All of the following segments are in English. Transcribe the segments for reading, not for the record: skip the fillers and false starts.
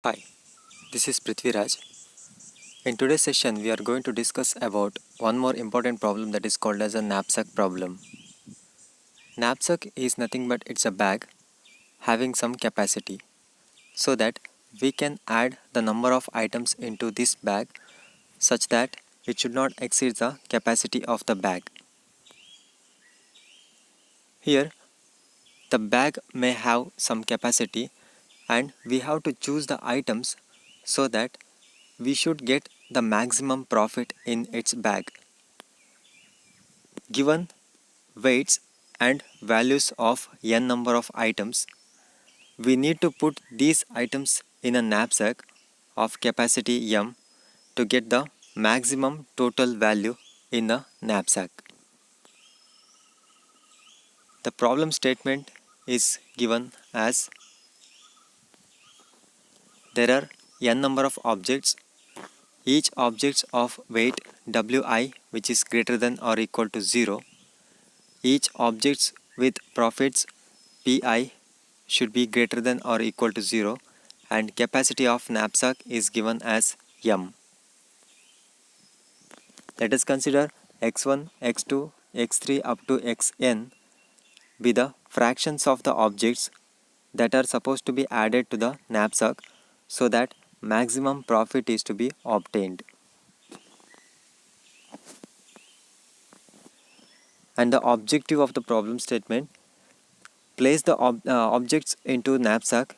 Hi, this is Prithviraj. In today's session, we are going to discuss about one more important problem that is called as a knapsack problem. Knapsack is nothing but it's a bag having some capacity so that we can add the number of items into this bag such that it should not exceed the capacity of the bag. Here, the bag may have some capacity and we have to choose the items so that we should get the maximum profit in its bag. Given weights and values of n number of items, we need to put these items in a knapsack of capacity m to get the maximum total value in the knapsack. The problem statement is given as there are n number of objects, each object of weight wi which is greater than or equal to 0, each objects with profits pi should be greater than or equal to 0, and capacity of knapsack is given as m. Let us consider x1, x2, x3 up to xn be the fractions of the objects that are supposed to be added to the knapsack so that maximum profit is to be obtained. And the objective of the problem statement: place the objects into knapsack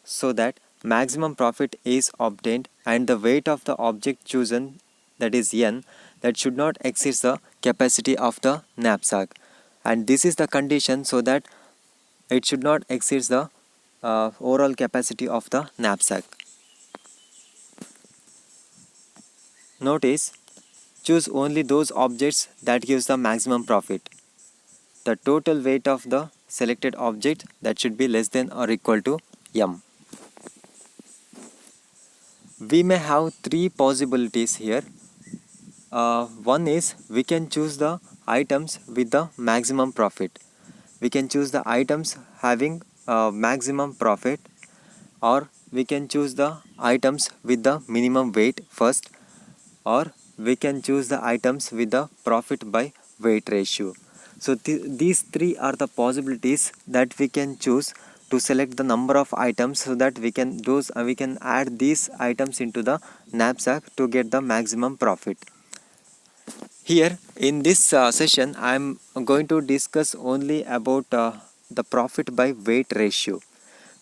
so that maximum profit is obtained and the weight of the object chosen, that is n, that should not exceed the capacity of the knapsack, and this is the condition so that it should not exceed the overall capacity of the knapsack. Notice, choose only those objects that gives the maximum profit. The total weight of the selected object that should be less than or equal to m. We may have three possibilities here. One is we can choose the items with the maximum profit. We can choose the items having maximum profit, or we can choose the items with the minimum weight first, or we can choose the items with the profit by weight ratio. So these three are the possibilities that we can choose to select the number of items so that we can add these items into the knapsack to get the maximum profit. Here in this session, I am going to discuss only about the profit by weight ratio,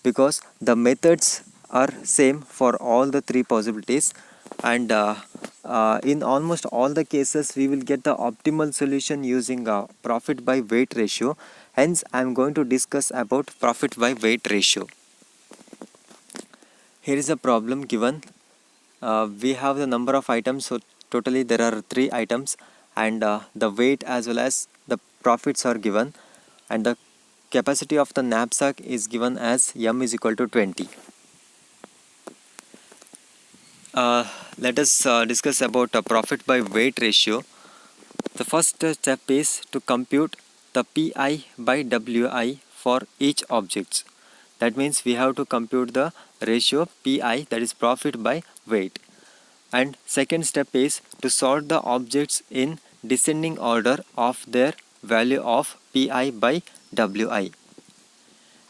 because the methods are same for all the three possibilities, and in almost all the cases we will get the optimal solution using profit by weight ratio. Hence I am going to discuss about profit by weight ratio. Here is a problem given. We have the number of items, so totally there are 3 items, and the weight as well as the profits are given, and the capacity of the knapsack is given as m is equal to 20. Let us discuss about profit by weight ratio. The first step is to compute the pi by wi for each object. That means we have to compute the ratio pi, that is profit by weight. And second step is to sort the objects in descending order of their value of pi by wi.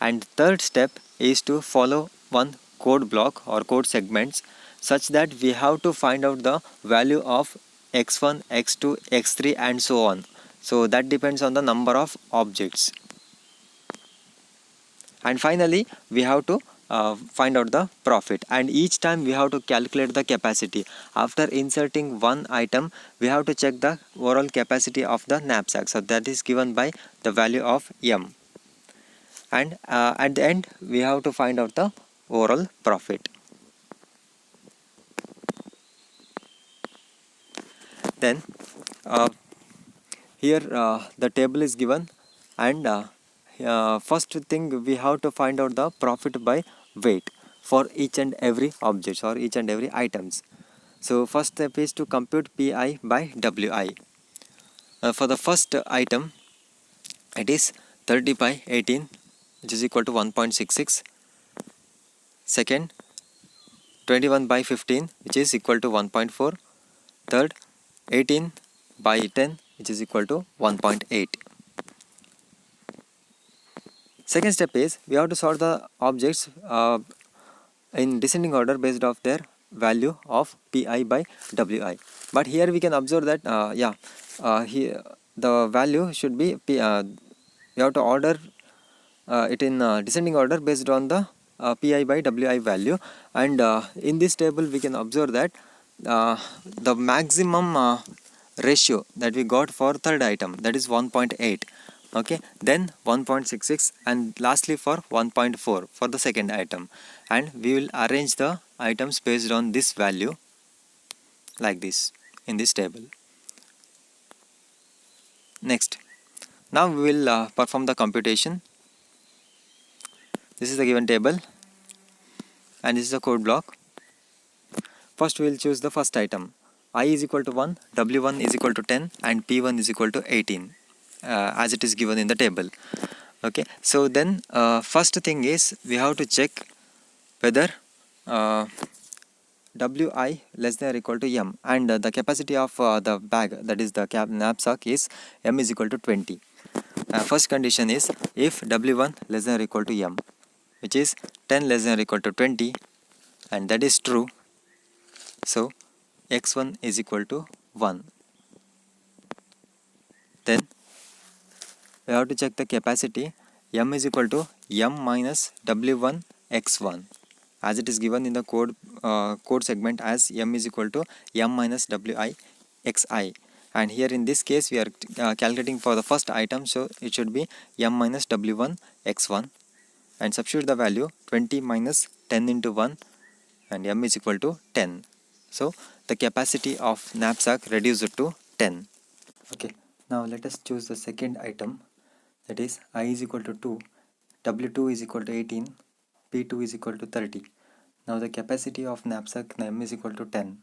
And third step is to follow one code block or code segments such that we have to find out the value of x1, x2, x3 and so on. So that depends on the number of objects. And finally we have to find out the profit, and each time we have to calculate the capacity. After inserting one item, we have to check the overall capacity of the knapsack, so that is given by the value of m, and at the end we have to find out the overall profit. Then here the table is given, and first thing we have to find out the profit by weight for each and every object or each and every items. So first step is to compute pi by wi. For the first item, it is 30 by 18, which is equal to 1.66. Second, 21 by 15, which is equal to 1.4. Third, 18 by 10, which is equal to 1.8. Second step is we have to sort the objects in descending order based off their value of Pi by Wi. But here we can observe that here the value should be we have to order it in descending order based on the Pi by Wi value, and in this table we can observe that the maximum ratio that we got for third item, that is 1.8. Okay, then 1.66, and lastly for 1.4 for the second item, and we will arrange the items based on this value like this in this table. Next, now we will perform the computation. This is the given table and this is the code block. First we will choose the first item. I is equal to 1, W1 is equal to 10, and P1 is equal to 18 as it is given in the table. Okay, so then first thing is we have to check whether Wi less than or equal to m, and the capacity of the bag, that is the knapsack, is m is equal to 20. First condition is if W1 less than or equal to m, which is 10 less than or equal to 20, and that is true, so x1 is equal to 1. Then we have to check the capacity. M is equal to m minus W1 x1, as it is given in the code segment as m is equal to m minus Wi xi, and here in this case we are calculating for the first item, so it should be m minus W1 x1, and substitute the value 20 minus 10 into 1, and m is equal to 10. So the capacity of knapsack reduced to 10. Okay, now let us choose the second item, that is I is equal to 2, W2 is equal to 18, P2 is equal to 30. Now the capacity of knapsack m is equal to 10.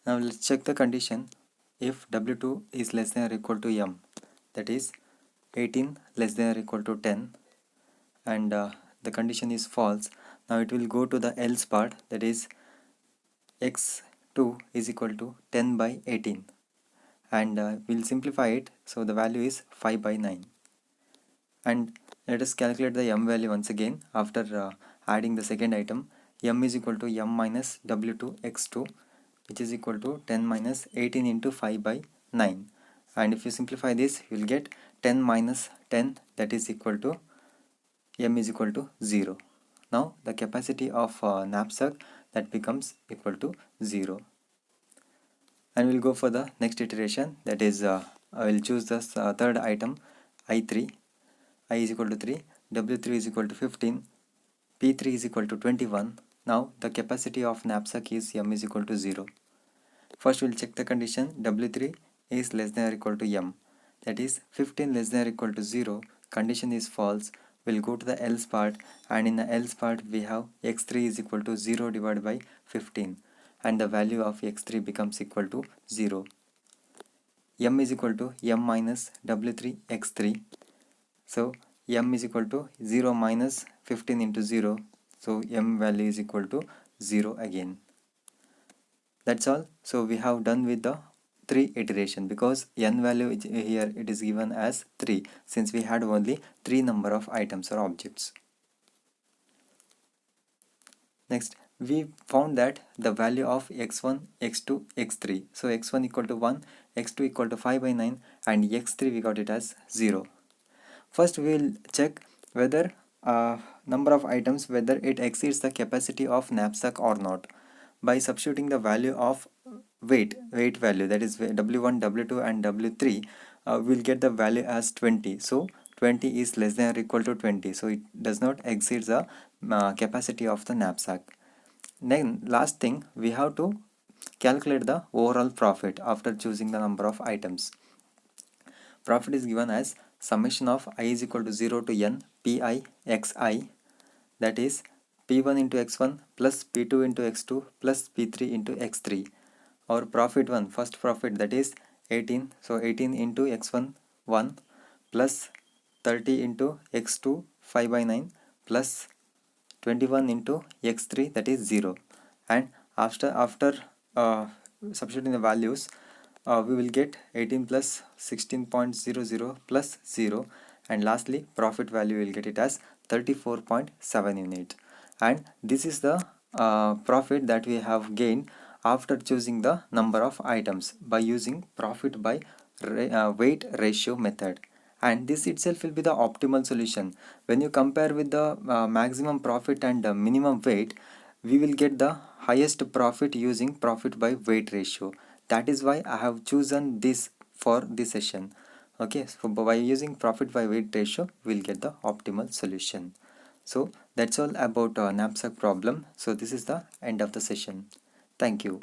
Now let's check the condition. If W2 is less than or equal to m, that is 18 less than or equal to 10, and the condition is false, now it will go to the else part, that is x2 is equal to 10 by 18, and we'll simplify it, so the value is 5 by 9. And let us calculate the m value once again after adding the second item. M is equal to m minus W2 x2, which is equal to 10 minus 18 into 5 by 9, and if you simplify this you will get 10 minus 10, that is equal to m is equal to 0. Now the capacity of knapsack, that becomes equal to 0. And we'll go for the next iteration, that is I will choose the third item, I3. I is equal to 3, W3 is equal to 15, P3 is equal to 21. Now the capacity of knapsack is m is equal to 0. First we'll check the condition. W3 is less than or equal to m, that is 15 less than or equal to 0. Condition is false. We'll go to the else part, and in the else part we have x3 is equal to 0 divided by 15, and the value of x3 becomes equal to 0. M is equal to m minus W3 x3. So m is equal to 0 minus 15 into 0, so m value is equal to 0 again. That's all. So we have done with the 3 iteration, because n value here it is given as 3, since we had only 3 number of items or objects. Next, we found that the value of x1, x2, x3. So x1 equal to 1, x2 equal to 5 by 9, and x3 we got it as 0. First we will check whether number of items, whether it exceeds the capacity of knapsack or not, by substituting the value of weight value, that is W1, W2 and W3. We'll get the value as 20. So 20 is less than or equal to 20, so it does not exceed the capacity of the knapsack. Then last thing, we have to calculate the overall profit after choosing the number of items. Profit is given as summation of I is equal to 0 to n Pi xi, that is P1 into x1 plus P2 into x2 plus P3 into x3. Our profit one, first profit, that is 18, so 18 into x1 1 plus 30 into x2 5 by 9 plus 21 into x3, that is 0. and after substituting the values, we will get 18 plus 16.00 plus 0, and lastly profit value will get it as 34.7 unit. And this is the profit that we have gained after choosing the number of items by using profit by weight ratio method. And this itself will be the optimal solution. When you compare with the maximum profit and minimum weight, we will get the highest profit using profit by weight ratio. That is why I have chosen this for this session. Okay, so by using profit by weight ratio, we'll get the optimal solution. So that's all about knapsack problem. So this is the end of the session. Thank you.